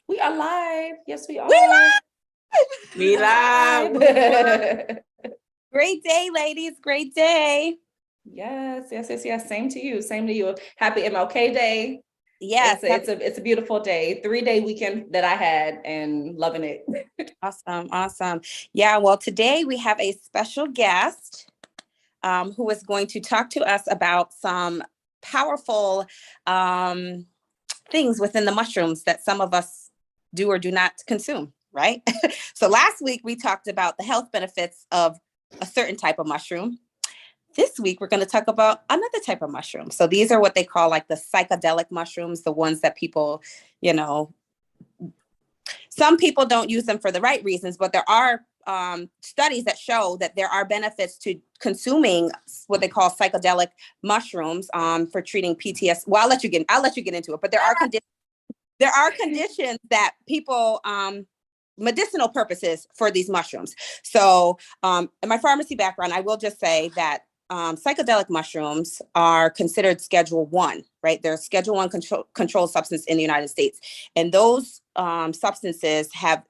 We are live. Yes, we We are. We live. Great day, ladies. Great day. Yes. Same to you. Same to you. Happy MLK Day. Yes. It's a beautiful day. 3-day weekend that I had and loving it. Awesome. Yeah, well, today we have a special guest who is going to talk to us about some powerful things within the mushrooms that some of us do or do not consume, right? So last week we talked about the health benefits of a certain type of mushroom. This week, we're going to talk about another type of mushroom. So these are what they call like the psychedelic mushrooms, the ones that people, some people don't use them for the right reasons, but there are studies that show that there are benefits to consuming what they call psychedelic mushrooms for treating PTSD. Well, I'll let you get into it, but there are conditions that people medicinal purposes for these mushrooms. So in my pharmacy background, I will just say that psychedelic mushrooms are considered Schedule 1, right? They're Schedule 1 controlled substance in the United States. And those substances have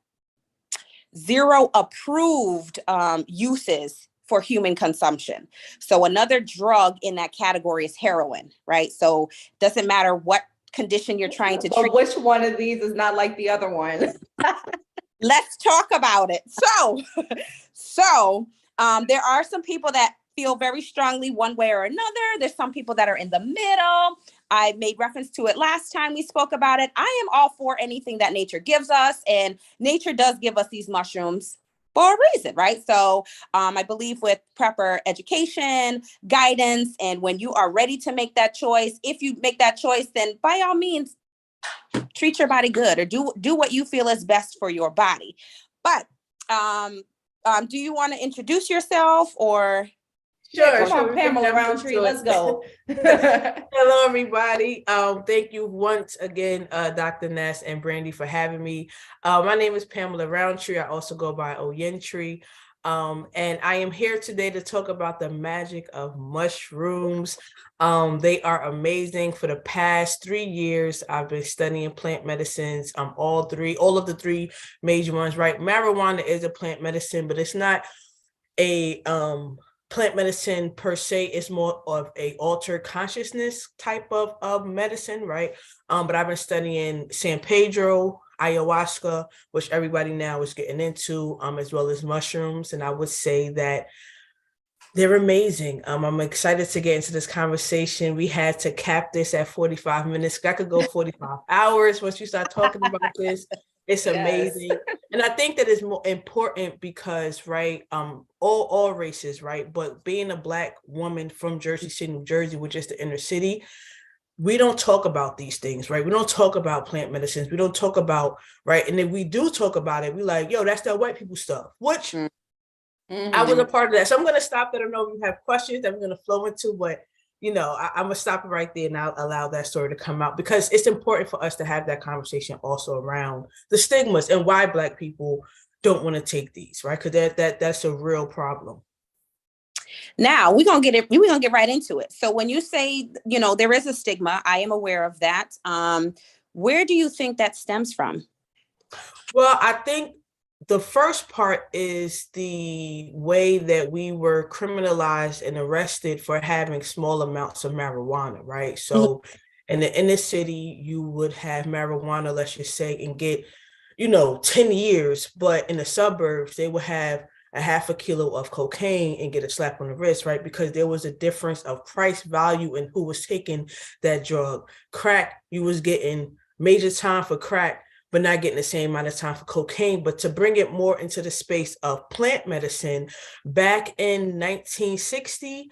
0 approved uses for human consumption. So another drug in that category is heroin, right? So it doesn't matter what condition you're trying to treat. Which one of these is not like the other one? Let's talk about it. So there are some people that feel very strongly one way or another. There's some people that are in the middle. I made reference to it last time we spoke about it. I am all for anything that nature gives us, and nature does give us these mushrooms for a reason, right? So I believe with proper education, guidance, and when you are ready to make that choice, if you make that choice, then by all means, treat your body good or do what you feel is best for your body. But do you want to introduce yourself or? Sure. Come on, Pamela Roundtree. Let's go. Hello, everybody. Thank you once again, Dr. Ness and Brandi, for having me. My name is Pamela Roundtree. I also go by Roundtree. And I am here today to talk about the magic of mushrooms. They are amazing. For the past 3 years, I've been studying plant medicines. All of the 3 major ones, right? Marijuana is a plant medicine, but it's not a plant medicine per se. Is more of a altered consciousness type of medicine, right? But I've been studying San Pedro, ayahuasca, which everybody now is getting into, as well as mushrooms. And I would say that they're amazing. I'm excited to get into this conversation. We had to cap this at 45 minutes. I could go 45 hours once you start talking about this. It's amazing. Yes. And I think that is more important because, right, all races, right, but being a Black woman from Jersey City, New Jersey, which is the inner city, we don't talk about these things, right? We don't talk about plant medicines. We don't talk about, right, and if we do talk about it, we like, yo, that's that white people stuff, which I was a part of that. So I'm going to stop. I don't know if you have questions that I'm going to flow into, but I'm going to stop it right there and I'll allow that story to come out because it's important for us to have that conversation also around the stigmas and why Black people don't want to take these, right? Because that's a real problem. Now we're going to get right into it. So when you say, there is a stigma, I am aware of that. Where do you think that stems from? Well, I think the first part is the way that we were criminalized and arrested for having small amounts of marijuana, right? So in the inner city, you would have marijuana, let's just say, and get, 10 years. But in the suburbs, they would have a half a kilo of cocaine and get a slap on the wrist, right? Because there was a difference of price value and who was taking that drug. Crack, you was getting major time for crack, but not getting the same amount of time for cocaine. But to bring it more into the space of plant medicine, back in 1960,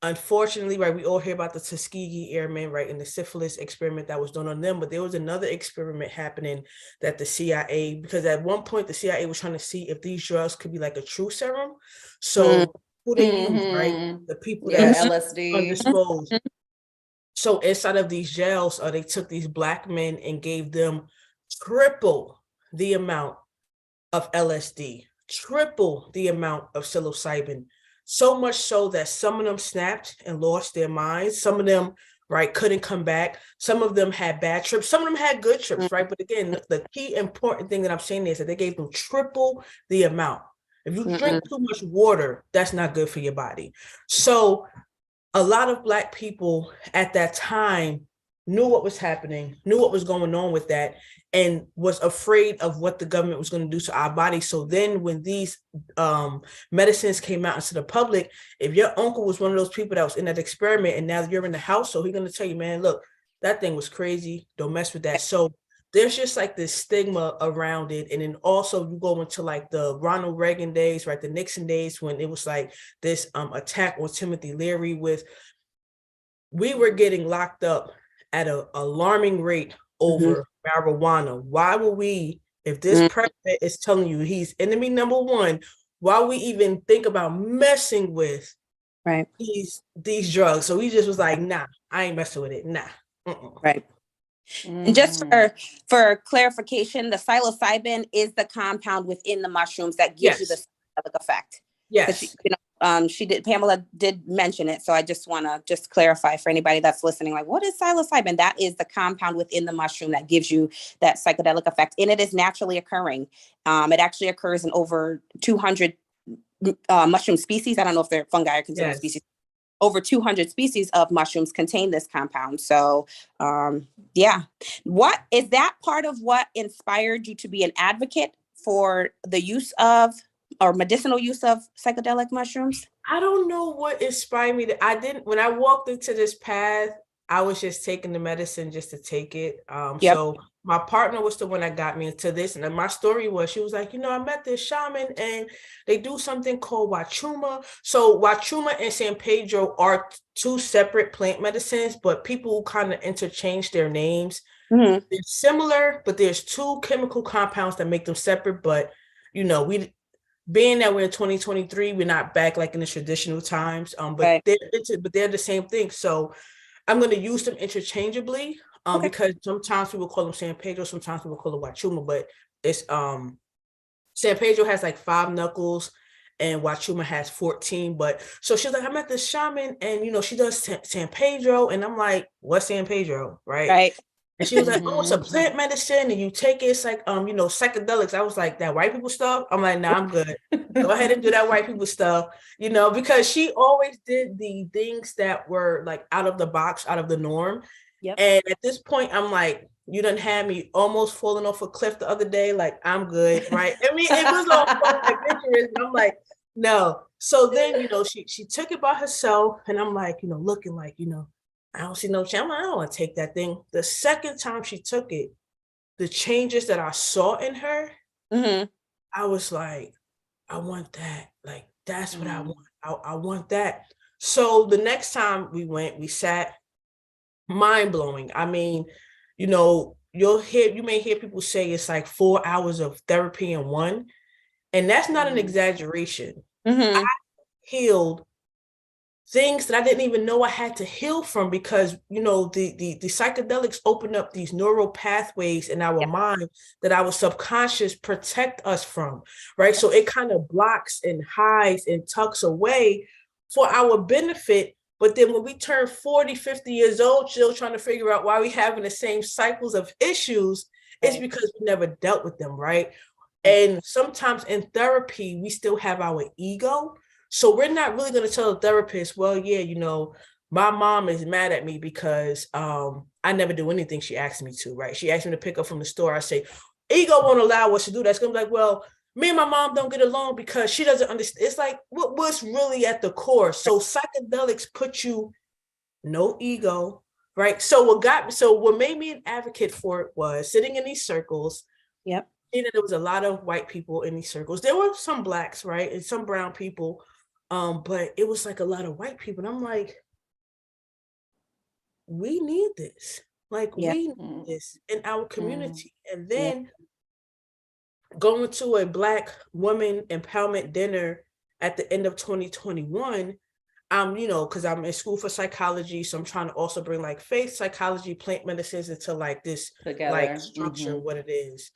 unfortunately, right, we all hear about the Tuskegee Airmen, right, and the syphilis experiment that was done on them, but there was another experiment happening that the CIA, because at one point the CIA was trying to see if these drugs could be like a true serum. So who they use, right? The people that LSD undisclosed. So inside of these jails, they took these Black men and gave them triple the amount of LSD, triple the amount of psilocybin, so much so that some of them snapped and lost their minds. Some of them right, couldn't come back. Some of them had bad trips. Some of them had good trips, right? But again, the key important thing that I'm saying is that they gave them triple the amount. If you drink too much water, that's not good for your body. So a lot of Black people at that time knew what was happening, knew what was going on with that, and was afraid of what the government was going to do to our body. So then when these medicines came out into the public, if your uncle was one of those people that was in that experiment and now you're in the household, he's going to tell you, man, look, that thing was crazy. Don't mess with that. So there's just like this stigma around it. And then also you go into like the Ronald Reagan days, right? The Nixon days when it was like this attack on Timothy Leary we were getting locked up at an alarming rate over marijuana. Why would we, if this president is telling you he's enemy number one, why we even think about messing with these drugs? So he just was like, nah, I ain't messing with it. Nah. Right. And just for clarification, the psilocybin is the compound within the mushrooms that gives you the psychedelic effect. Yes. Pamela did mention it. So I just want to just clarify for anybody that's listening, like, what is psilocybin? That is the compound within the mushroom that gives you that psychedelic effect. And it is naturally occurring. It actually occurs in over 200 mushroom species. I don't know if they're fungi or considered species. Over 200 species of mushrooms contain this compound. So, what is that part of what inspired you to be an advocate for the use of or medicinal use of psychedelic mushrooms? I don't know what inspired me. When I walked into this path, I was just taking the medicine just to take it. So my partner was the one that got me into this. And then my story was, she was like, I met this shaman and they do something called Wachuma. So Wachuma and San Pedro are two separate plant medicines, but people kind of interchange their names. They're similar, but there's two chemical compounds that make them separate. But, being that we're in 2023, we're not back like in the traditional times, but they're the same thing. So I'm going to use them interchangeably because sometimes people call them San Pedro, sometimes people call it Wachuma, but it's San Pedro has like 5 knuckles and Wachuma has 14. But so she's like, I met this shaman and she does San Pedro, and I'm like, what's San Pedro, right? And she was like, oh, it's a plant medicine and you take it. It's like, psychedelics. I was like, that white people stuff? I'm like, nah, I'm good. Go ahead and do that white people stuff, because she always did the things that were like out of the box, out of the norm. And at this point, I'm like, you done had me almost falling off a cliff the other day. Like, I'm good, right? I mean, it was all fun adventurous. And I'm like, no. So then, she took it by herself and I'm like, looking like, I don't see no chance. I don't want to take that thing. The second time she took it, the changes that I saw in her, I was like, I want that. Like, that's what I want. I want that. So the next time we went, we sat, mind blowing. I mean, you may hear people say it's like 4 hours of therapy in one. And that's not an exaggeration. I healed things that I didn't even know I had to heal from because, the psychedelics open up these neural pathways in our mind that our subconscious protect us from, right? So it kind of blocks and hides and tucks away for our benefit. But then when we turn 40, 50 years old, still trying to figure out why we having the same cycles of issues, it's because we never dealt with them, right? And sometimes in therapy, we still have our ego. So we're not really going to tell the therapist, well, my mom is mad at me because I never do anything she asked me to, right? She asked me to pick up from the store. I say, ego won't allow us to do that. It's going to be like, well, me and my mom don't get along because she doesn't understand. It's like, what's really at the core? So psychedelics put you no ego, right? So what made me an advocate for it was sitting in these circles. Yep. And there was a lot of white people in these circles. There were some Blacks, right? And some brown people. But it was like a lot of white people. And I'm like, we need this. Like, we need this in our community. And then going to a Black woman empowerment dinner at the end of 2021, because I'm in school for psychology. So I'm trying to also bring like faith, psychology, plant medicines into like this like structure, what it is.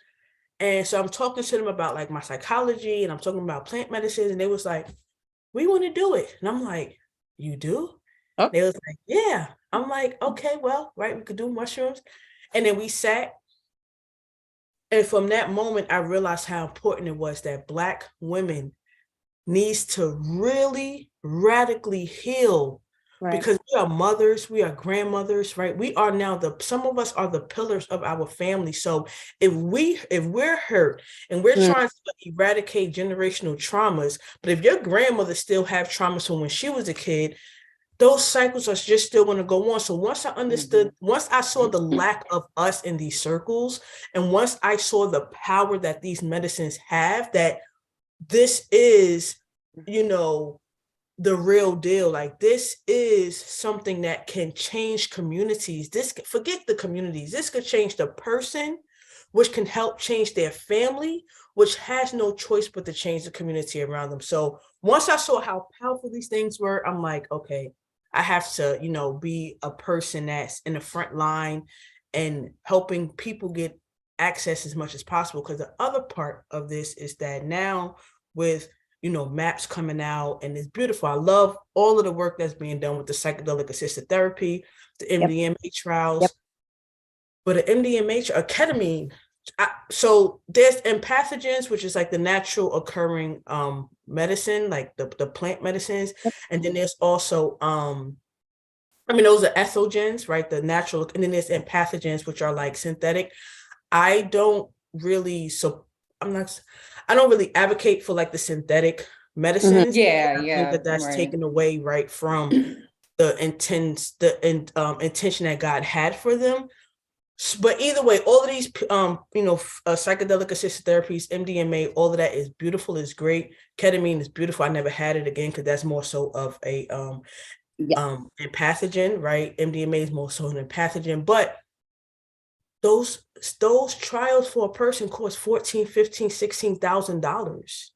And so I'm talking to them about like my psychology and I'm talking about plant medicines. And they was like, we want to do it. And I'm like, you do? They was like, yeah. I'm like, okay, well, right, we could do mushrooms. And then we sat. And from that moment, I realized how important it was that Black women needs to really radically heal, Right. because we are mothers, we are grandmothers, right? We are now some of us are the pillars of our family. So if we're hurt and we're trying to eradicate generational traumas, but if your grandmother still have traumas from when she was a kid, those cycles are just still going to go on. So once I understood, once I saw the lack of us in these circles, and once I saw the power that these medicines have, that this is, the real deal. Like, this is something that can change communities. Forget the communities. This could change the person, which can help change their family, which has no choice but to change the community around them. So once I saw how powerful these things were, I'm like, okay, I have to, be a person that's in the front line and helping people get access as much as possible. Because the other part of this is that now with, maps coming out, and it's beautiful. I love all of the work that's being done with the psychedelic assisted therapy, the MDMA trials, but the MDMA, ketamine. So there's empathogens, which is like the natural occurring medicine, like the plant medicines. And then there's also, those are ethogens, right? The natural, and then there's empathogens, which are like synthetic. I don't really advocate for like the synthetic medicines. Yeah, I yeah, think that's right. taken away, right, from the intention that God had for them. But either way, all of these, psychedelic assisted therapies, MDMA, all of that is beautiful, is great. Ketamine is beautiful. I never had it again because that's more so of a pathogen, right? MDMA is more so an pathogen, but those trials for a person cost $14,000, $15,000, $16,000.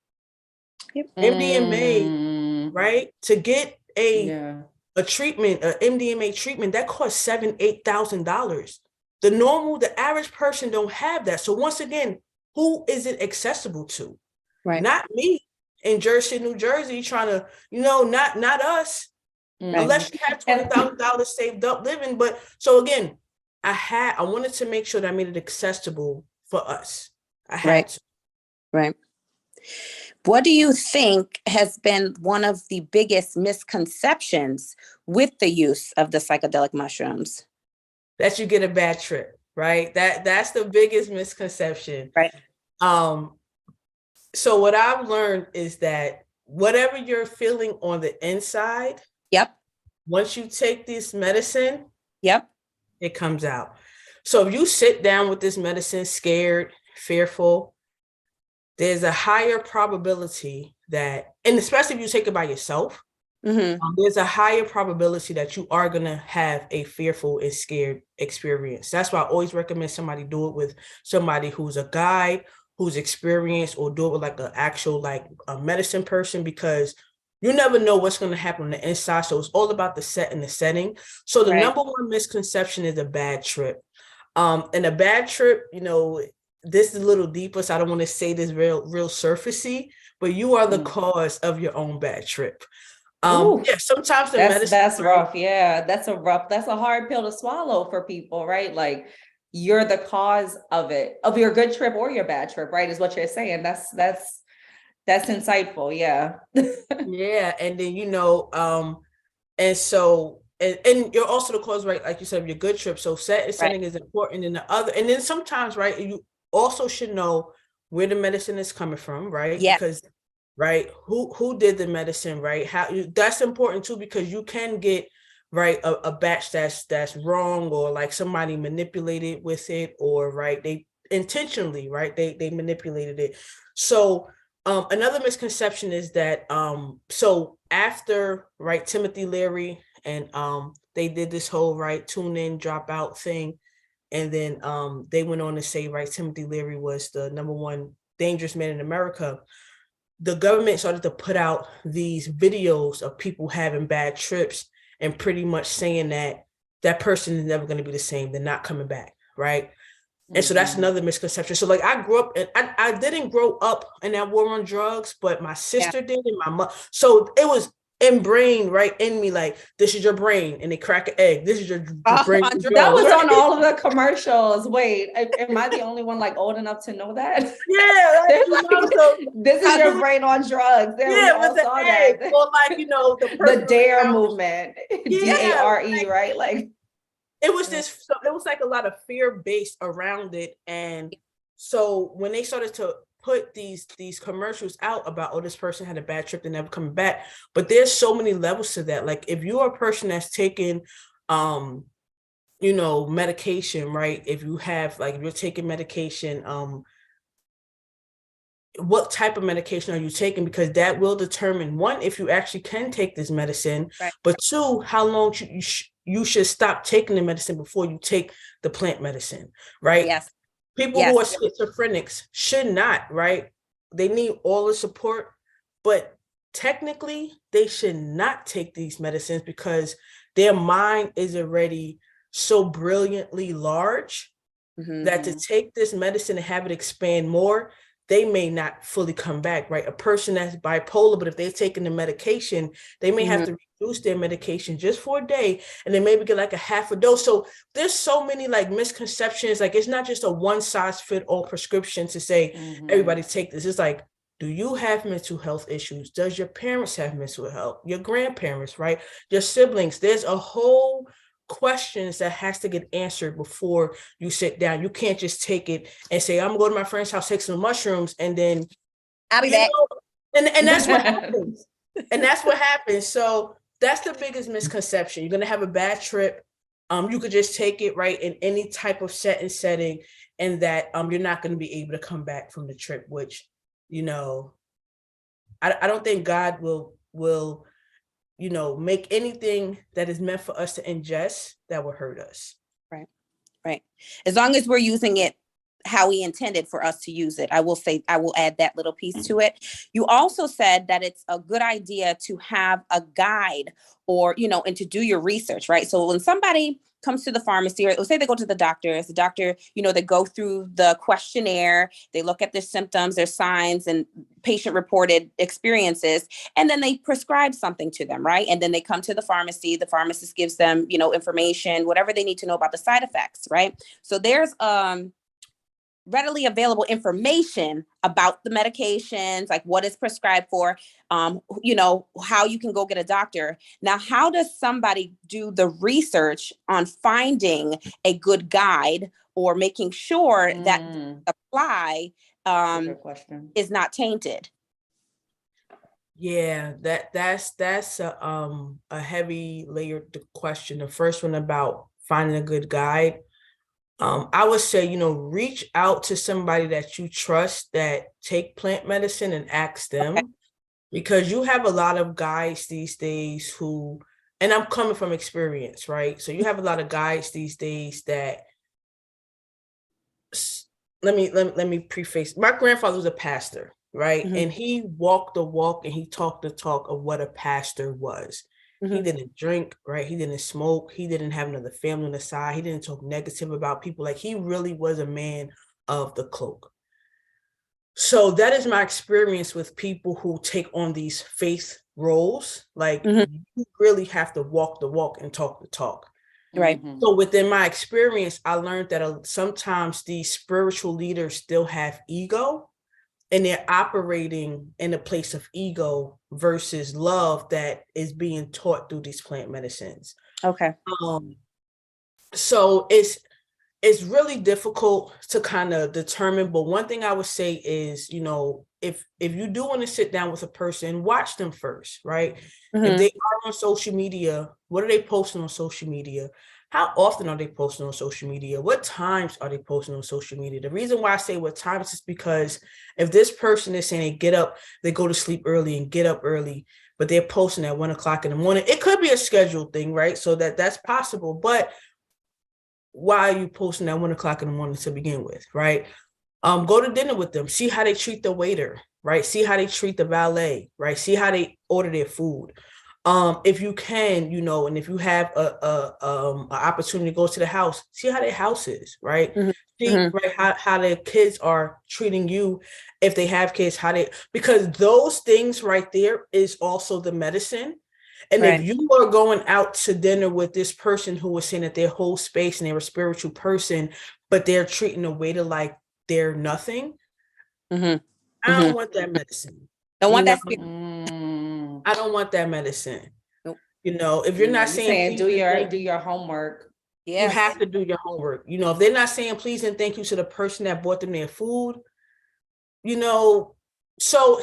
MDMA, right? To get a treatment, an MDMA treatment, that costs $7,000, $8,000. The average person don't have that. So once again, who is it accessible to? Right. Not me in Jersey, New Jersey, trying to, not us. Unless you have $20,000 saved up living. But so again, I wanted to make sure that I made it accessible for us. I had to. Right. What do you think has been one of the biggest misconceptions with the use of the psychedelic mushrooms? That you get a bad trip, right? That's the biggest misconception. Right. So what I've learned is that whatever you're feeling on the inside, once you take this medicine, it comes out. So if you sit down with this medicine scared, fearful, there's a higher probability that, and especially if you take it by yourself, there's a higher probability that you are going to have a fearful and scared experience. That's why I always recommend somebody do it with somebody who's a guide, who's experienced, or do it with like an actual, like a medicine person, because you never know what's going to happen on the inside. So it's all about the set and the setting. So the number one misconception is a bad trip. And a bad trip, this is a little deeper, so I don't want to say this real surfacey, but you are the cause of your own bad trip. Sometimes that's rough. Yeah, that's a hard pill to swallow for people, right? Like, you're the cause of it, of your good trip or your bad trip, right? Is what you're saying. That's insightful. Yeah. Yeah. And then, and so, and you're also the cause, right? Like you said, of your good trip. So setting is important in the other. And then sometimes, right, you also should know where the medicine is coming from, right? Yeah. Because, right, who did the medicine, right? That's important too, because you can get, right, a batch that's wrong, or like somebody manipulated with it, or right, they intentionally, right, they manipulated it. So another misconception is that so after, right, Timothy Leary and they did this whole, right, tune in, drop out thing, and then they went on to say, right, Timothy Leary was the #1 dangerous man in America. The government started to put out these videos of people having bad trips and pretty much saying that person is never going to be the same. They're not coming back, right? And so that's another misconception. So like, I grew up, and I didn't grow up in that war on drugs, but my sister did, and my mom. So it was ingrained right in me, like, this is your brain, and they crack an egg. This is your brain. That was on all of the commercials. Wait, am I the only one like old enough to know that? Yeah, This is your brain on drugs. Yeah, with the egg, that. Or like, the DARE movement, DARE, right? Like it was it was like a lot of fear based around it, and so when they started to put these commercials out about, oh, this person had a bad trip, they're never coming back. But there's so many levels to that. Like if you're a person that's taking medication, right? If you're taking medication, what type of medication are you taking? Because that will determine, one, if you actually can take this medicine, right. But two, how long you should stop taking the medicine before you take the plant medicine, right? Yes. People who are schizophrenics should not, right? They need all the support, but technically they should not take these medicines because their mind is already so brilliantly large that to take this medicine and have it expand more, they may not fully come back, right? A person that's bipolar, but if they're taking the medication, they may have to reduce their medication just for a day and then maybe get like a half a dose. So there's so many like misconceptions. Like it's not just a one size fit all prescription to say, everybody take this. It's like, do you have mental health issues? Does your parents have mental health? Your grandparents, right? Your siblings? There's a whole questions that has to get answered before you sit down. You can't just take it and say, I'm gonna go to my friend's house, take some mushrooms, and then I'll be back. And that's what happens. And that's what happens. So that's the biggest misconception. You're gonna have a bad trip. You could just take it right in any type of setting, and that you're not gonna be able to come back from the trip, which I don't think God will make anything that is meant for us to ingest that will hurt us. Right. As long as we're using it how he intended for us to use it. I will add that little piece to it. You also said that it's a good idea to have a guide or, and to do your research, right? So when somebody comes to the pharmacy or say they go to the doctor, they go through the questionnaire, they look at their symptoms, their signs and patient reported experiences, and then they prescribe something to them, right? And then they come to the pharmacy, the pharmacist gives them, information, whatever they need to know about the side effects, right? So there's readily available information about the medications, like what is prescribed for, how you can go get a doctor. Now, how does somebody do the research on finding a good guide or making sure that the supply is not tainted? Yeah, that's a heavy layered question. The first one about finding a good guide. I would say, reach out to somebody that you trust that take plant medicine and ask them, because you have a lot of guys these days who, and I'm coming from experience, right? So you have a lot of guys these days that, let me preface. My grandfather was a pastor, right? And he walked the walk and he talked the talk of what a pastor was. He didn't drink, right? He didn't smoke. He didn't have another family on the side. He didn't talk negative about people. Like he really was a man of the cloak. So that is my experience with people who take on these faith roles. Like you really have to walk the walk and talk the talk. Right. So within my experience, I learned that sometimes these spiritual leaders still have ego. And they're operating in a place of ego versus love that is being taught through these plant medicines. Okay. So it's really difficult to kind of determine. But one thing I would say is, if you do want to sit down with a person, watch them first, right? If they are on social media, what are they posting on social media? How often are they posting on social media? What times are they posting on social media? The reason why I say what times is because if this person is saying they get up, they go to sleep early and get up early, but they're posting at 1 o'clock in the morning, it could be a scheduled thing, right? So that's possible. But why are you posting at 1 o'clock in the morning to begin with, right? Go to dinner with them. See how they treat the waiter, right? See how they treat the valet, right? See how they order their food. If you can, and if you have a opportunity to go to the house, see how their house is, right? See right how their kids are treating you. If they have kids, because those things right there is also the medicine And Right. if you are going out to dinner with this person who was saying that their whole space and they're a spiritual person, but they're treating the waiter like they're nothing, Mm-hmm. I Mm-hmm. don't want that medicine. Don't You want know, that spirit. I don't want that medicine. Nope. You know, if you're not You're saying saying please and thank do you, your homework. you Yes. have to do your homework. You know, if they're not saying please and thank you to the person that bought them their food, you know, so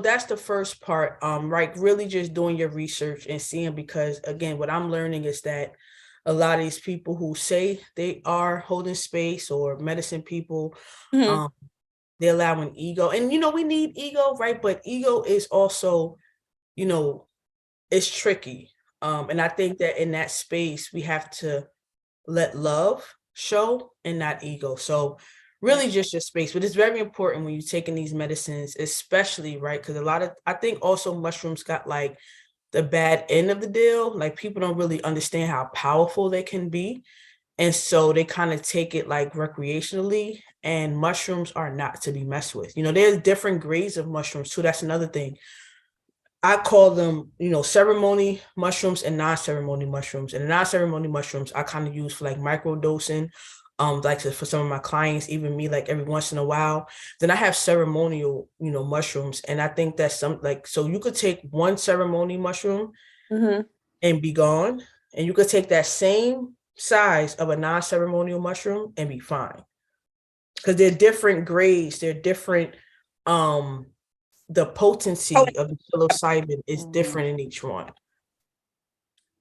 that's the first part. Right, really just doing your research and seeing, because again, what I'm learning is that a lot of these people who say they are holding space or medicine people, Mm-hmm. um, they're allowing ego. And you know, we need ego, right? But ego is also, you know, it's tricky. And I think that in that space we have to let love show and not ego. So really just your space. But it's very important when you're taking these medicines, especially, right? Because a lot of, I think also mushrooms got like the bad end of the deal. Like people don't really understand how powerful they can be. And so they kind of take it like recreationally, and mushrooms are not to be messed with. You know, there's different grades of mushrooms too. That's another thing. I call them, you know, ceremony mushrooms and non-ceremony mushrooms. And the non-ceremony mushrooms I kind of use for like micro dosing, like for some of my clients, even me, like every once in a while. Then I have ceremonial, you know, mushrooms. And I think that's some like, so you could take one ceremony mushroom Mm-hmm. and be gone. And you could take that same size of a non-ceremonial mushroom and be fine. Because they're different grades, they're different, the Oh, potency of the psilocybin is Mhm. different in each one.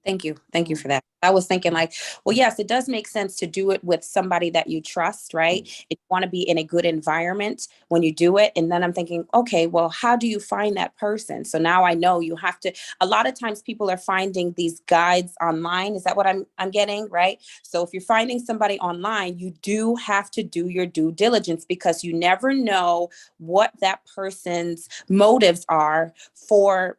thank you. Thank you for that. I was thinking like, well, yes, it does make sense to do it with somebody that you trust, right? If you want to be in a good environment when you do it. And then I'm thinking, okay, well, how do you find that person? So now I know you have to, a lot of times people are finding these guides online. Is that what I'm getting, right? So if you're finding somebody online, you do have to do your due diligence, because you never know what that person's motives are for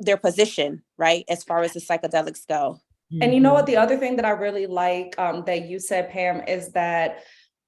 their position, right? As far as the psychedelics go. And you know what, Mhm. the other thing that I really like that you said, Pam, is that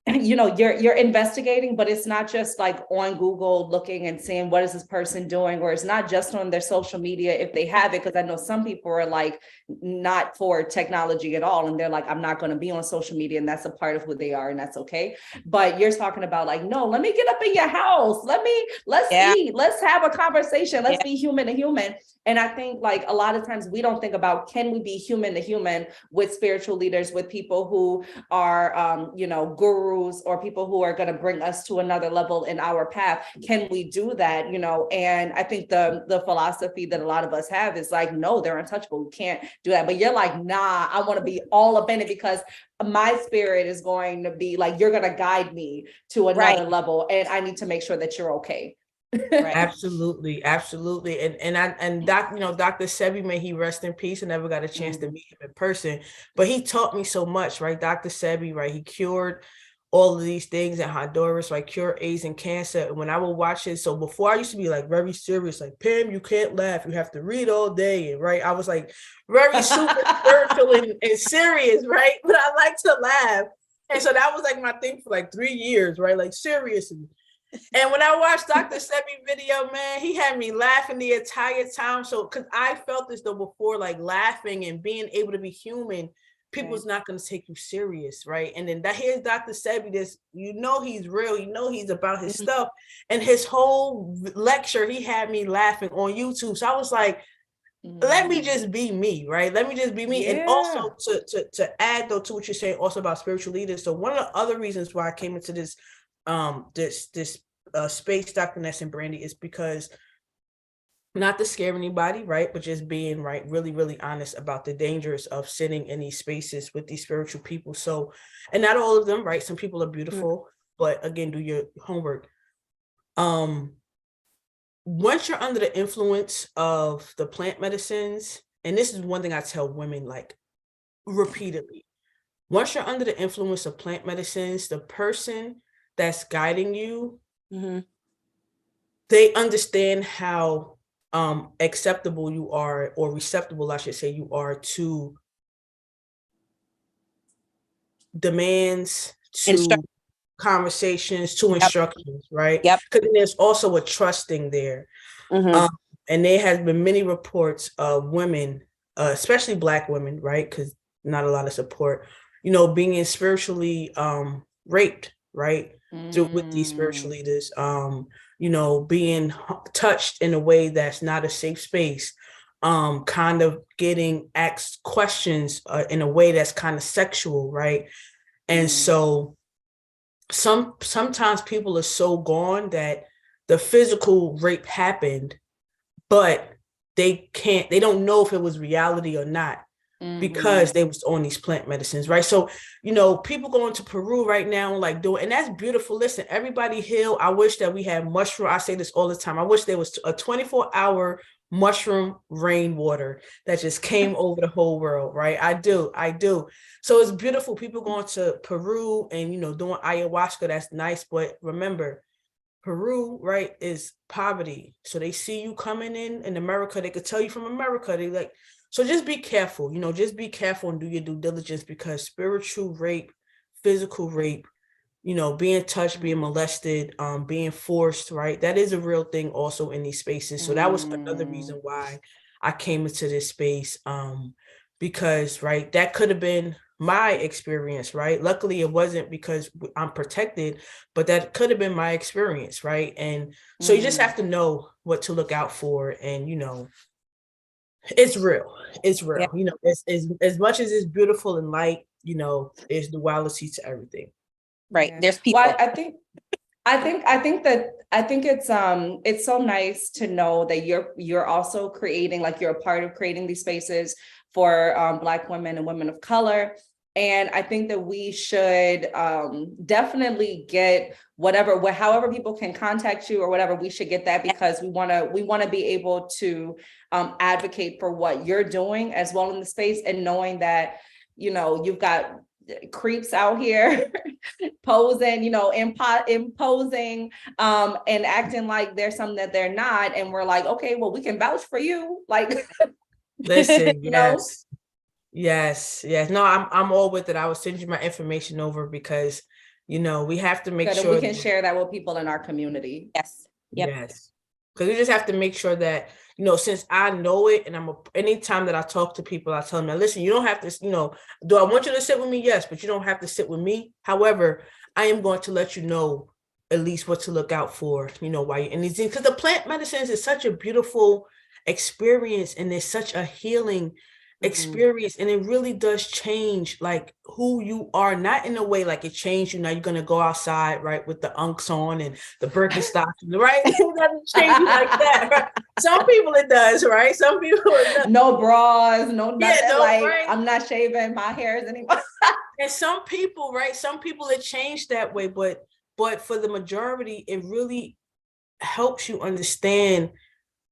you know, you're investigating, but it's not just like on Google looking and seeing what is this person doing, or it's not just on their social media if they have it. Because I know some people are like not for technology at all, and they're like, I'm not going to be on social media, and that's a part of who they are, and that's okay. But you're talking about like, no, let me get up in your house, let's Yeah. eat, let's have a conversation, let's Yeah. be human to human. And I think like a lot of times we don't think about, can we be human to human with spiritual leaders, with people who are you know, gurus, or people who are going to bring us to another level in our path? Can we do that? You know, and I think the philosophy that a lot of us have is like, no, they're untouchable, we can't do that. But you're like, nah, I want to be all up in it, because my spirit is going to be like, you're going to guide me to Right. another level, and I need to make sure that you're okay. Right. Absolutely, absolutely. And you know, Dr. Sebi, may he rest in peace. I never got a chance to meet him in person, but he taught me so much, right? Dr. Sebi, right? He cured all of these things in Honduras, right? Cured AIDS and cancer. And when I would watch it, so before I used to be like very serious, like, Pam, you can't laugh, you have to read all day, and right? I was like very super spiritual and serious, right? But I like to laugh. And so that was like my thing for like 3 years, right? Like serious. And when I watched Dr. Sebi video, man, he had me laughing the entire time. So, because I felt as though before, like laughing and being able to be human, people's not going to take you serious, right? And then that here's Dr. Sebi, this, you know, he's real, you know, he's about his stuff. And his whole lecture, he had me laughing on YouTube. So I was like, let me just be me, right? Let me just be me. And also to add though to what you're saying also about spiritual leaders. So one of the other reasons why I came into this space, Dr. Ness and Brandi, is because not to scare anybody, right? But just being right, really, really honest about the dangers of sitting in these spaces with these spiritual people. So, and not all of them, right? Some people are beautiful, but again, do your homework. Once you're under the influence of the plant medicines, and this is one thing I tell women like repeatedly, once you're under the influence of plant medicines, the person that's guiding you, they understand how acceptable you are, or receptible, I should say, you are to demands, to conversations, to Yep. instructions, right? Yep. Because there's also a trusting there. Mm-hmm. And there has been many reports of women, especially Black women, right? Because not a lot of support, being spiritually raped, right? With these spiritual leaders, being touched in a way that's not a safe space, kind of getting asked questions in a way that's kind of sexual, right? And so sometimes people are so gone that the physical rape happened, but they don't know if it was reality or not because they was on these plant medicines, right? So, people going to Peru right now, like doing, and that's beautiful. Listen, everybody heal. I wish that we had mushroom. I say this all the time. I wish there was a 24-hour mushroom rainwater that just came over the whole world, right? I do. So it's beautiful. People going to Peru and, doing ayahuasca. That's nice. But remember, Peru, right, is poverty. So they see you coming in America. They could tell you from America. They like, so just be careful, just be careful and do your due diligence, because spiritual rape, physical rape, being touched, being molested, being forced, right? That is a real thing also in these spaces. So that was another reason why I came into this space, because, right, that could have been my experience, right? Luckily, it wasn't because I'm protected, but that could have been my experience, right? And so you just have to know what to look out for, and it's real. It's real. Yeah. As much as it's beautiful and light, there's duality to everything. Right. Yeah. There's people. Well, I think it's so nice to know that you're also creating, like, you're a part of creating these spaces for Black women and women of color. And I think that we should definitely get however people can contact you or whatever, we should get that, because we want to be able to advocate for what you're doing as well in the space, and knowing that, you've got creeps out here posing, imposing, and acting like there's something that they're not. And we're like, okay, well, we can vouch for you. Like, listen, yes. Yes. No, I'm all with it. I will send you my information over, because, we have to make sure we can share that with people in our community. Yes. Yep. Yes. Because we just have to make sure that, since I know it, and anytime that I talk to people, I tell them, now, listen, you don't have to, do I want you to sit with me? Yes, but you don't have to sit with me. However, I am going to let you know at least what to look out for, why you're in these things. Because the plant medicines is such a beautiful experience, and there's such a healing experience, and it really does change, like, who you are, not in a way like it changed you. Now you're gonna go outside, right, with the unks on and the Birkenstocks, right? It doesn't change you like that, right? Some people it does, right? Some people no bras, no nothing. Yeah, like, right? I'm not shaving my hairs anymore. And some people, right? Some people it changed that way, but for the majority, it really helps you understand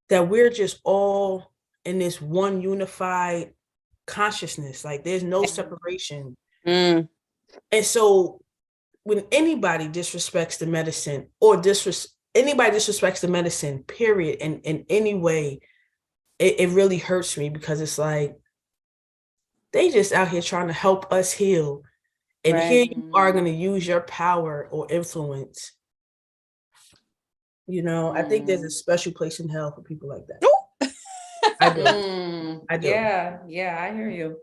that we're just all in this one unified consciousness. Like, there's no separation. And so when anybody disrespects the medicine, or anybody disrespects the medicine, period, in any way, it really hurts me, because it's like, they just out here trying to help us heal, and here you are going to use your power or influence. I think there's a special place in hell for people like that. I do. Yeah, I hear you.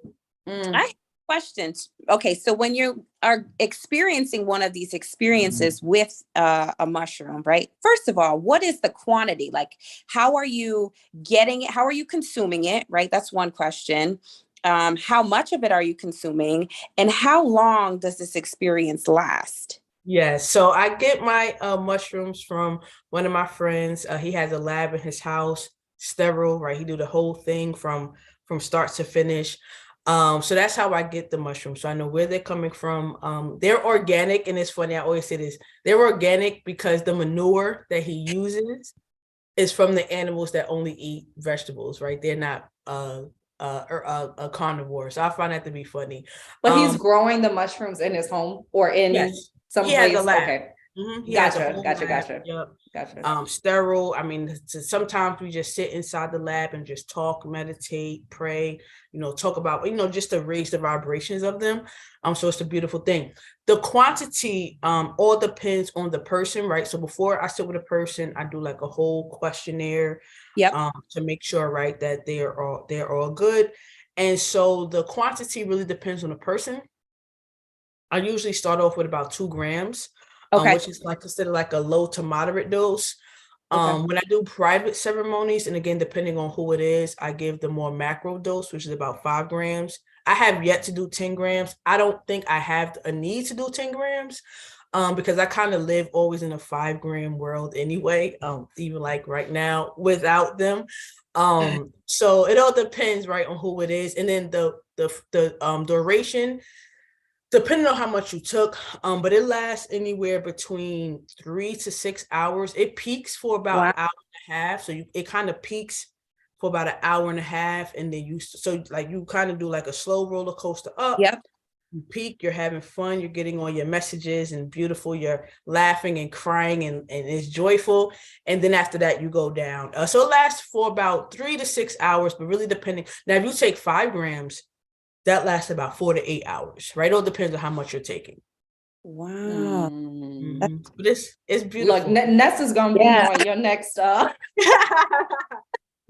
I have questions. Okay, so when you are experiencing one of these experiences with a mushroom, right? First of all, what is the quantity? Like, how are you getting it? How are you consuming it? Right? That's one question. How much of it are you consuming? And how long does this experience last? Yes. So I get my mushrooms from one of my friends. He has a lab in his house, sterile, right? He do the whole thing from start to finish. So that's how I get the mushrooms. So I know where they're coming from. They're organic, and it's funny, I always say this. They're organic because the manure that he uses is from the animals that only eat vegetables, right? They're not a carnivore. So I find that to be funny. But he's growing the mushrooms in his home, or in some place. He has a lab. Okay. He has a Gotcha, whole gotcha, lab. gotcha. Yep. Gotcha. Sterile. I mean, sometimes we just sit inside the lab and just talk, meditate, pray, talk about, just to raise the vibrations of them. So it's a beautiful thing. The quantity all depends on the person, right? So before I sit with a person, I do like a whole questionnaire to make sure, right, that they're all good. And so the quantity really depends on the person. I usually start off with about 2 grams. Which is like considered like a low to moderate dose. When I do private ceremonies, and again, depending on who it is, I give the more macro dose, which is about 5 grams. I have yet to do 10 grams. I don't think I have a need to do 10 grams because I kind of live always in a 5-gram world anyway, even like right now without them. So it all depends, right, on who it is. And then the duration, depending on how much you took, but it lasts anywhere between 3 to 6 hours. It peaks for about an hour and a half. So it kind of peaks for about an hour and a half. And then you kind of do like a slow roller coaster up. Yep. You peak, you're having fun, you're getting all your messages and beautiful, you're laughing and crying and it's joyful. And then after that, you go down. So it lasts for about 3 to 6 hours, but really depending. Now, if you take 5 grams, that lasts about 4 to 8 hours, right? It all depends on how much you're taking. Wow. But it's beautiful. Look, Ness is gonna be on your next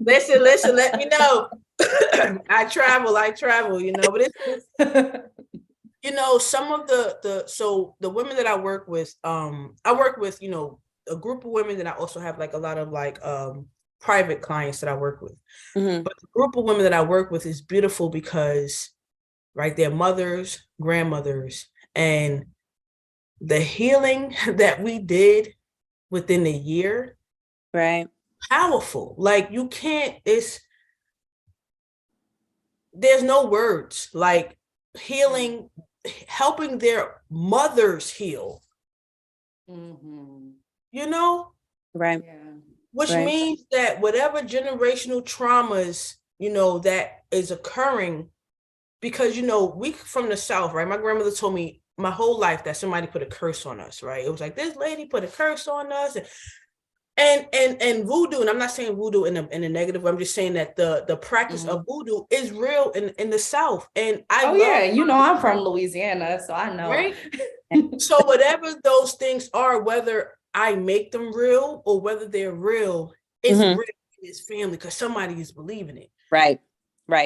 Listen, let me know. I travel, but it's some of the women that I work with, I work with, a group of women, and I also have like a lot of like private clients that I work with. But the group of women that I work with is beautiful because, right, they're mothers, grandmothers, and the healing that we did within a year, right, powerful. Like there's no words. Like healing, helping their mothers heal. right, Which means that whatever generational traumas that is occurring, because we from the South, right? My grandmother told me my whole life that somebody put a curse on us, right? It was like this lady put a curse on us, and voodoo. And I'm not saying voodoo in a negative way. I'm just saying that the practice of voodoo is real in the South. And I'm from Louisiana, so I know. Right? So whatever those things are, whether I make them real or whether they're real, it's real in his family because somebody is believing it. Right.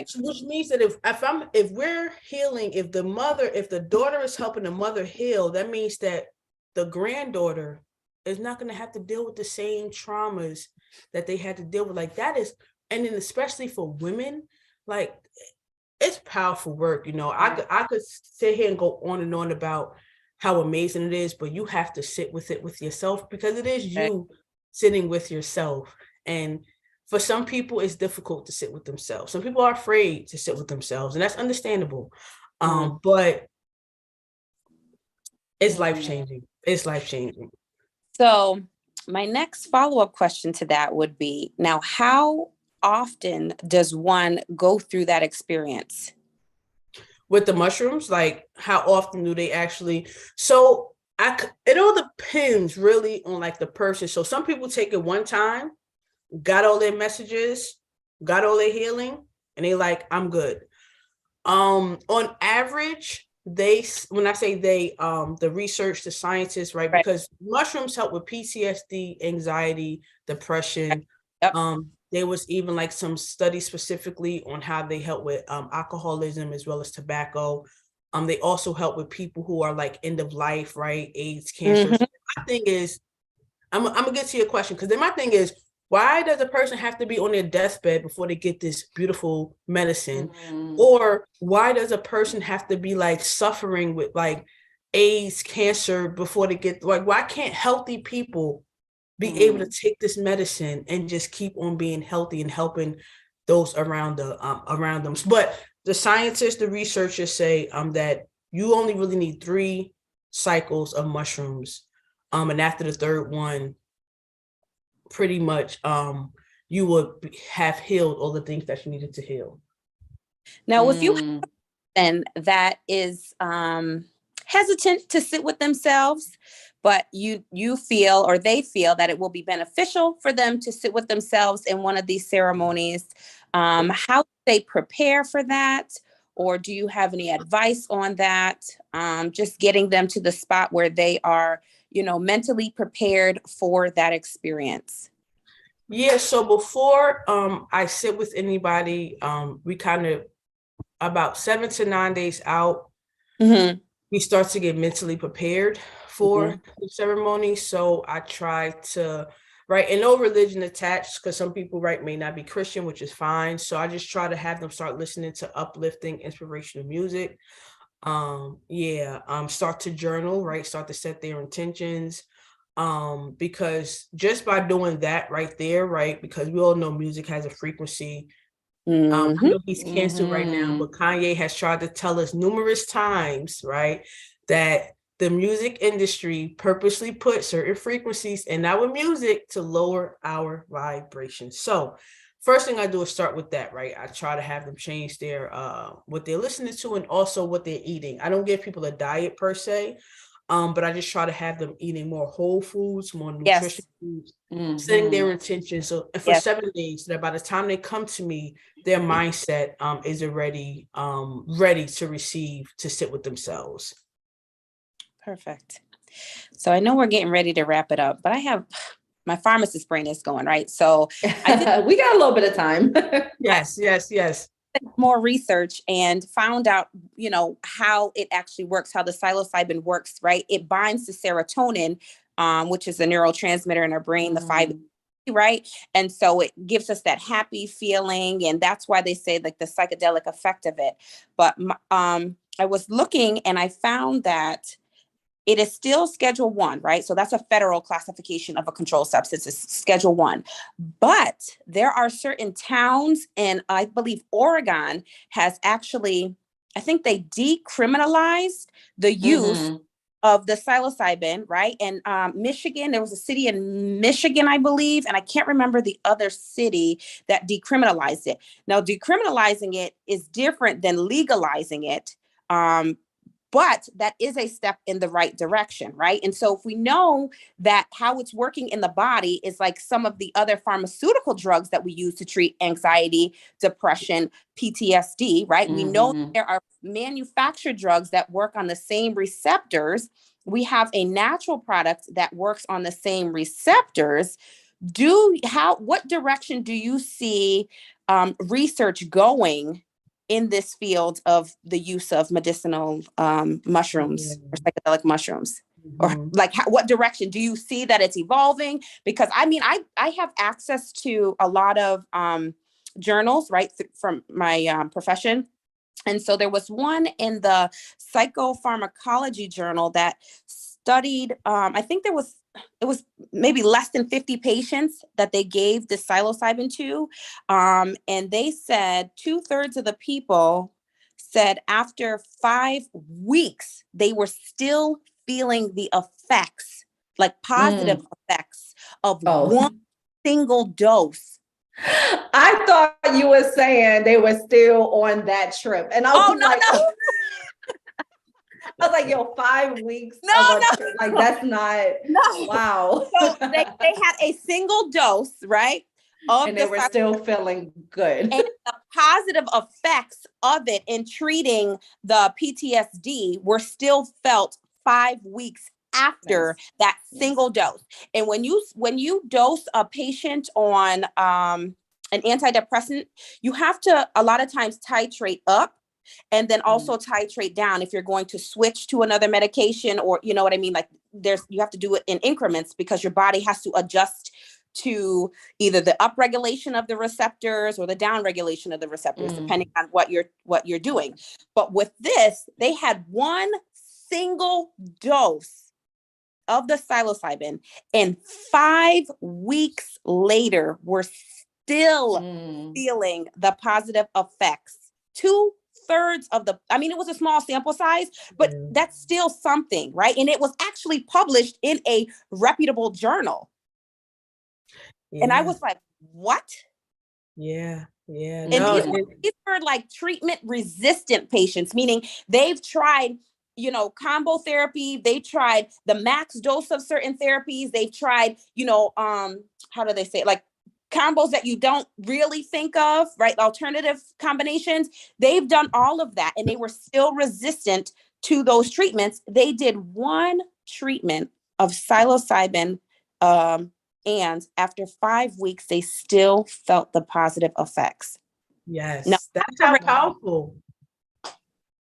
So which means that if we're healing, if the daughter is helping the mother heal, that means that the granddaughter is not going to have to deal with the same traumas that they had to deal with. Like that is, and then especially for women, like it's powerful work. I could sit here and go on and on about how amazing it is, but you have to sit with it with yourself because it is you sitting with yourself. And for some people, it's difficult to sit with themselves. Some people are afraid to sit with themselves, and that's understandable. But it's life-changing. It's life-changing. So my next follow-up question to that would be, now, how often does one go through that experience? With the mushrooms, like how often do they actually? So it all depends really on like the person. So some people take it one time, got all their messages, got all their healing, and they like, I'm good. On average, when I say they, the research, the scientists, right? Because mushrooms help with PTSD, anxiety, depression. There was even like some studies specifically on how they help with alcoholism as well as tobacco. They also help with people who are like end of life, right? AIDS, cancer. So my thing is, I'm gonna get to your question, because then my thing is, why does a person have to be on their deathbed before they get this beautiful medicine? Or why does a person have to be like suffering with like AIDS, cancer before they get, like, why can't healthy people be able to take this medicine and just keep on being healthy and helping those around them? But the scientists, the researchers say that you only really need 3 cycles of mushrooms. And after the 3rd one, pretty much you would have healed all the things that you needed to heal. Now, if you then that is hesitant to sit with themselves, but you feel, or they feel, that it will be beneficial for them to sit with themselves in one of these ceremonies. How do they prepare for that? Or do you have any advice on that? Just getting them to the spot where they are, mentally prepared for that experience. Yeah, so before I sit with anybody, we kind of, about 7 to 9 days out, we start to get mentally prepared for the ceremony. So I try to, right, and no religion attached, because some people, right, may not be Christian, which is fine. So I just try to have them start listening to uplifting, inspirational music. Start to journal, right, start to set their intentions. Because just by doing that right there, right, because we all know music has a frequency. I know he's canceled right now, but Kanye has tried to tell us numerous times, right, that the music industry purposely put certain frequencies in our music to lower our vibrations. So first thing I do is start with that, right? I try to have them change their what they're listening to and also what they're eating. I don't give people a diet per se, but I just try to have them eating more whole foods, more nutritious foods, setting their intention. So for 7 days, so that by the time they come to me, their mindset is already ready to receive, to sit with themselves. Perfect. So I know we're getting ready to wrap it up, but I have my pharmacist brain is going, right? So we got a little bit of time. Yes. More research and found out, how it actually works, how the psilocybin works, right? It binds to serotonin, which is a neurotransmitter in our brain, the 5, right? And so it gives us that happy feeling. And that's why they say like the psychedelic effect of it. But I was looking and I found that it is still Schedule 1, right? So that's a federal classification of a controlled substance, it's Schedule 1. But there are certain towns, and I believe Oregon has actually, I think they decriminalized the use of the psilocybin, right? And Michigan, there was a city in Michigan, I believe, and I can't remember the other city that decriminalized it. Now, decriminalizing it is different than legalizing it. But that is a step in the right direction, right? And so if we know that how it's working in the body is like some of the other pharmaceutical drugs that we use to treat anxiety, depression, PTSD, right? We know there are manufactured drugs that work on the same receptors. We have a natural product that works on the same receptors. What direction do you see research going in this field of the use of medicinal mushrooms or psychedelic mushrooms? Or like what direction do you see that it's evolving? Because I mean, I have access to a lot of journals, right, from my profession. And so there was one in the psychopharmacology journal that studied, I think it was maybe less than 50 patients that they gave the psilocybin to. And they said 2/3 of the people said after 5 weeks, they were still feeling the effects, like positive effects of one single dose. I thought you were saying they were still on that trip. And I was no. I was like, yo, 5 weeks. No. Like, that's not, wow. So they had a single dose, right? And they were still feeling good. And the positive effects of it in treating the PTSD were still felt 5 weeks after that single dose. And when you dose a patient on an antidepressant, you have to a lot of times titrate up and then also titrate down if you're going to switch to another medication, or you know what I mean? Like you have to do it in increments because your body has to adjust to either the upregulation of the receptors or the downregulation of the receptors, depending on what you're doing. But with this, they had one single dose of the psilocybin, and 5 weeks later, we're still feeling the positive effects. 2/3 of it was a small sample size, but that's still something, right? And it was actually published in a reputable journal. And I was like, what? Yeah. And these were like treatment resistant patients, meaning they've tried combo therapy. They tried the max dose of certain therapies. They've tried, how do they say it? Like combos that you don't really think of, right? Alternative combinations. They've done all of that and they were still resistant to those treatments. They did one treatment of psilocybin, and after 5 weeks, they still felt the positive effects. Yes, now, that's how powerful.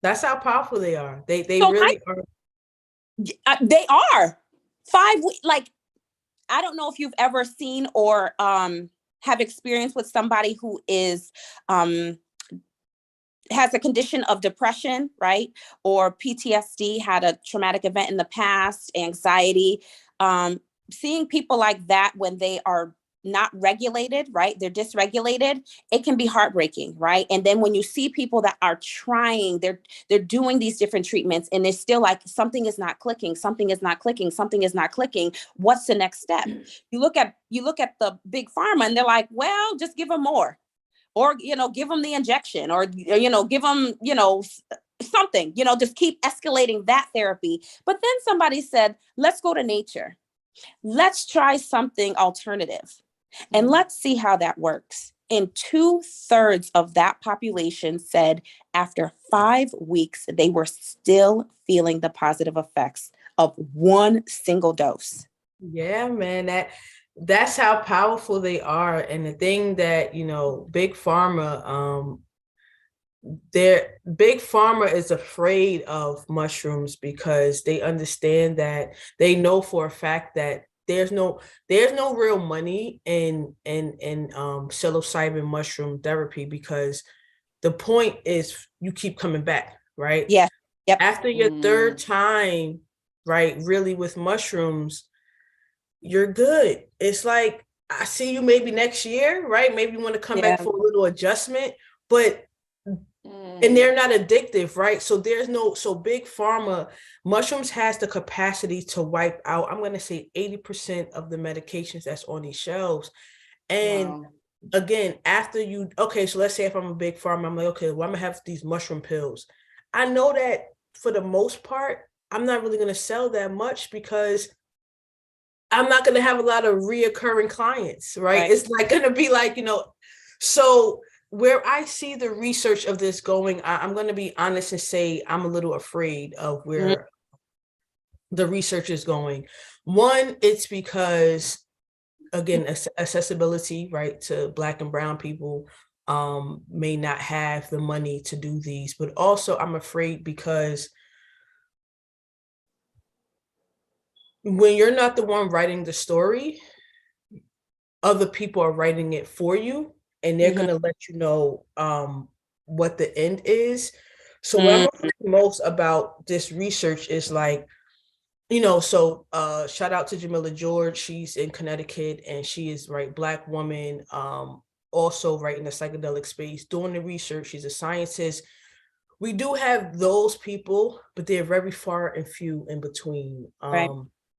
That's how powerful they are. They really are. They are 5 weeks. Like, I don't know if you've ever seen or have experience with somebody who is has a condition of depression, right? Or PTSD, had a traumatic event in the past, anxiety. Seeing people like that when they are not regulated, right? They're dysregulated. It can be heartbreaking, right? And then when you see people that are trying, they're doing these different treatments, and they're still like, something is not clicking, something is not clicking, something is not clicking. What's the next step? You look at the big pharma, and they're like, well, just give them more, or give them the injection, or give them something. Just keep escalating that therapy. But then somebody said, let's go to nature. Let's try something alternative. And let's see how that works. And 2/3 of that population said after 5 weeks, they were still feeling the positive effects of one single dose. Yeah, man, that's how powerful they are. And the thing that, big pharma, big pharma is afraid of mushrooms because they understand that, they know for a fact that there's no real money in psilocybin mushroom therapy, because the point is you keep coming back, right? Yeah. Yep. After your third time, right, really with mushrooms, you're good. It's like, I see you maybe next year, right? Maybe you want to come back for a little adjustment, but and they're not addictive, right? So big pharma, mushrooms has the capacity to wipe out, I'm going to say 80% of the medications that's on these shelves. And again, after so let's say if I'm a big pharma, I'm like, okay, well, I'm gonna have these mushroom pills. I know that for the most part, I'm not really going to sell that much because I'm not going to have a lot of reoccurring clients, right? It's like going to be like, so where I see the research of this going, I'm going to be honest and say I'm a little afraid of where the research is going. One, it's because, again, accessibility, right, to Black and brown people may not have the money to do these, but also I'm afraid because when you're not the one writing the story, other people are writing it for you, and they're going to let you know what the end is. So what I'm afraid most about this research is like, so shout out to Jamila George. She's in Connecticut, and she is, right, Black woman, also right in the psychedelic space, doing the research. She's a scientist. We do have those people, but they're very far and few in between.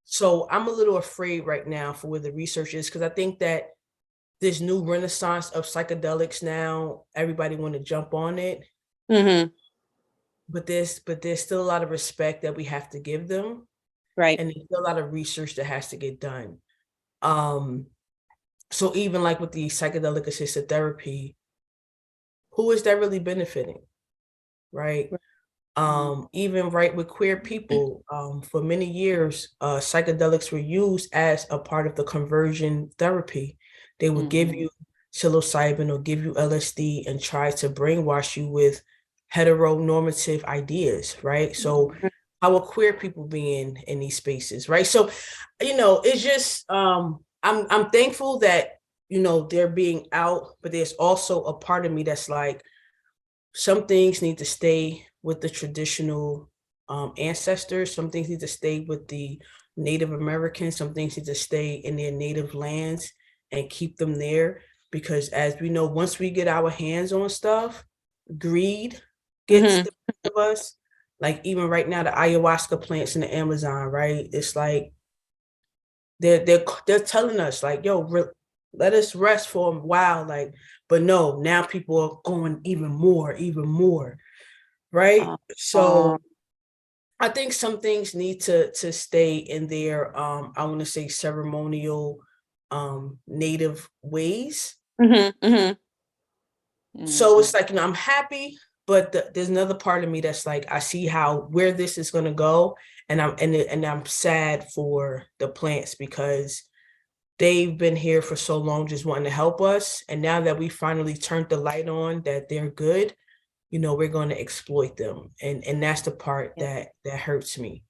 So I'm a little afraid right now for where the research is, because I think that this new renaissance of psychedelics now, everybody want to jump on it. But there's still a lot of respect that we have to give them. Right. And there's still a lot of research that has to get done. So even like with the psychedelic assisted therapy, who is that really benefiting? Right. Even right with queer people, for many years, psychedelics were used as a part of the conversion therapy. They would give you psilocybin or give you LSD and try to brainwash you with heteronormative ideas, right? So how are queer people being in these spaces, right? So, it's just, I'm thankful that, they're being out, but there's also a part of me that's like, some things need to stay with the traditional ancestors. Some things need to stay with the Native Americans. Some things need to stay in their native lands and keep them there. Because as we know, once we get our hands on stuff, greed gets the best of us. Like even right now, the ayahuasca plants in the Amazon, right? It's like they're telling us like, yo, let us rest for a while. Like, but no, now people are going even more, right? So I think some things need to stay in their I want to say ceremonial native ways. So it's like, I'm happy, but there's another part of me that's like, I see where this is going to go, and I'm sad for the plants because they've been here for so long just wanting to help us, and now that we finally turned the light on that they're good, we're going to exploit them, and that's the part that hurts me.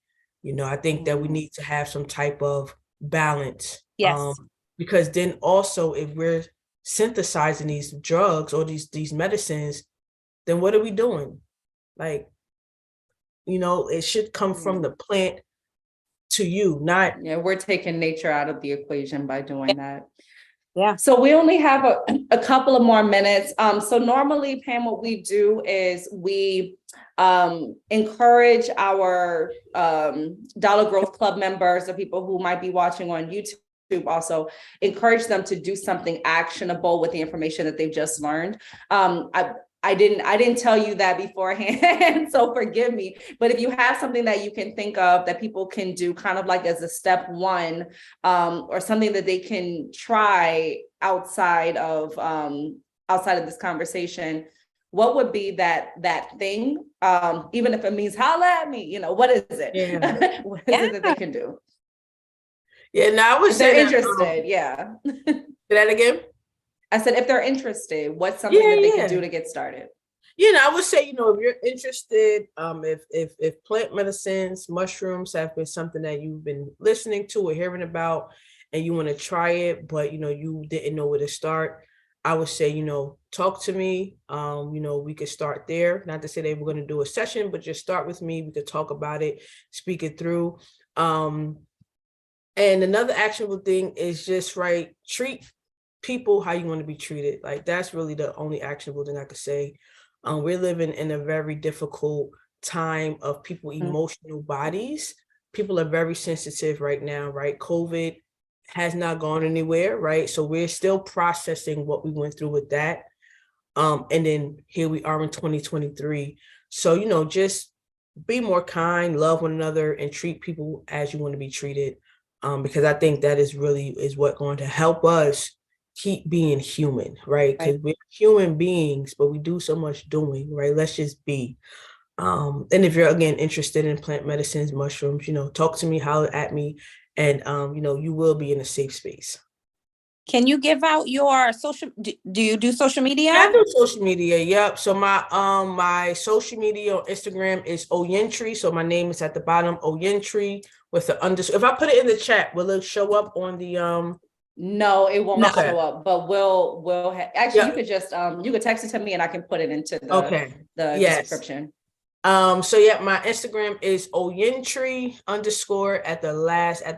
I think that we need to have some type of balance. Yes. Because then also, if we're synthesizing these drugs or these medicines, then what are we doing? Like, it should come from the plant to you, not. Yeah, we're taking nature out of the equation by doing that. Yeah. So we only have a couple of more minutes. So normally, Pam, what we do is we encourage our Dollar Growth Club members, the people who might be watching on YouTube, also encourage them to do something actionable with the information that they've just learned. I didn't tell you that beforehand, so forgive me. But if you have something that you can think of that people can do kind of like as a step one, or something that they can try outside of this conversation, what would be that thing? Even if it means holla at me, what is it? Yeah. What is it that they can do? Yeah, now I would If they're say interested, yeah. Say that again. I said, if they're interested, what's something that they can do to get started? I would say, if you're interested, if plant medicines, mushrooms have been something that you've been listening to or hearing about, and you want to try it, but you didn't know where to start, I would say, talk to me. We could start there. Not to say they were going to do a session, but just start with me. We could talk about it, speak it through. And another actionable thing is just treat people how you want to be treated. Like, that's really the only actionable thing I could say. We're living in a very difficult time of people emotional bodies. People are very sensitive right now, right? COVID has not gone anywhere, right? So we're still processing what we went through with that. And then here we are in 2023. So, just be more kind, love one another, and treat people as you want to be treated. Because I think that is what's going to help us keep being human, right? Because we're human beings, but we do so much doing, right? Let's just be. And if you're, again, interested in plant medicines, mushrooms, talk to me, holler at me, and you will be in a safe space. Can you give out your social? Do you do social media? I do social media. Yep. So my social media on Instagram is Roundtree. So my name is at the bottom, Roundtree with the underscore. If I put it in the chat, will it show up on the No, it won't show up, but we'll actually, you could just you could text it to me and I can put it into the description. So yeah, my Instagram is Roundtree _ at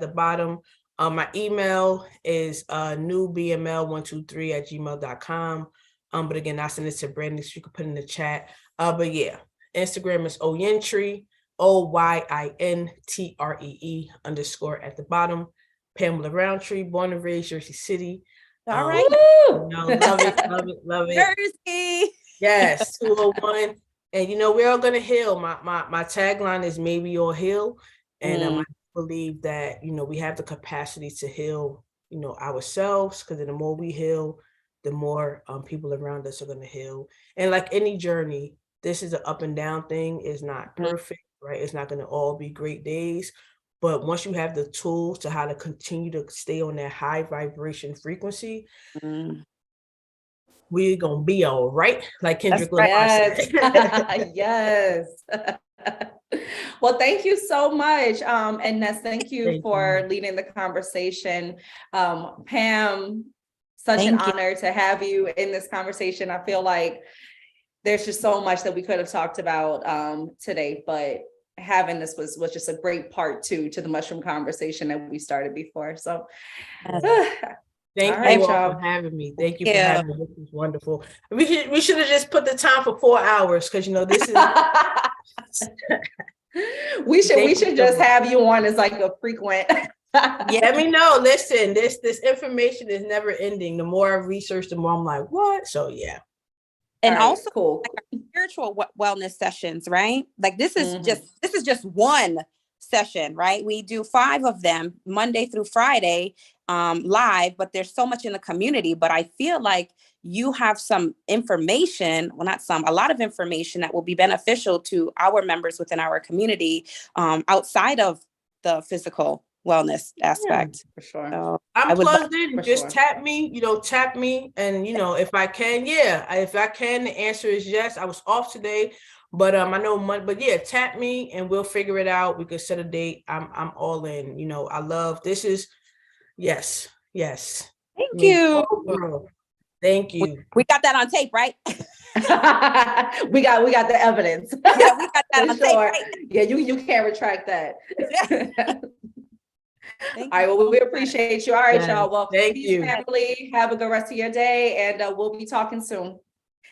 the bottom. My email is newbml123@gmail.com. But again, I send it to Brandi, so you can put it in the chat. But yeah, Instagram is Roundtree, OYINTREE _ at the bottom. Pamela Roundtree, born and raised Jersey City. All right. Love it. Jersey. Yes, 201. And we're all gonna heal. My tagline is "May we all heal," and I believe that we have the capacity to heal ourselves, because the more we heal, the more people around us are gonna heal. And like any journey, this is an up and down thing. It's not perfect, right? It's not gonna all be great days. But once you have the tools to how to continue to stay on that high vibration frequency, we're going to be all right. Like Kendrick Lamar said. Yes. Well, thank you so much. And Ness, thank you for leading the conversation. Pam, such an honor to have you in this conversation. I feel like there's just so much that we could have talked about today, but having this was just a great part to the mushroom conversation that we started before. So thank you all for having me. Thank you for having me. This is wonderful. We should have just put the time for 4 hours, because this is we should just have you on as like a frequent. Let me know. Listen, this information is never ending. The more I research, the more I'm like, what? So yeah. And All right, also cool. spiritual wellness sessions, right? Like this is Mhm. just one session, right? We do 5 of them Monday through Friday live, but there's so much in the community. But I feel like you have some information, well, not some, a lot of information that will be beneficial to our members within our community outside of the physical wellness aspect. For sure. So I'm I would plugged in. For Just sure. tap me, tap me. And, if I can, if I can, the answer is yes. I was off today, but I know money, but yeah, tap me and we'll figure it out. We could set a date. I'm all in, I love, this is, yes. thank I mean, you. oh, girl. Thank you. We got that on tape, right? we got the evidence. Yeah, we got that For on tape, sure. right? Yeah, you can't retract that. Thank All right, you. well, we appreciate you. All right, Yes, y'all. Well, thank peace, you. family. Have a good rest of your day, and we'll be talking soon.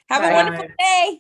Have a Bye. wonderful day.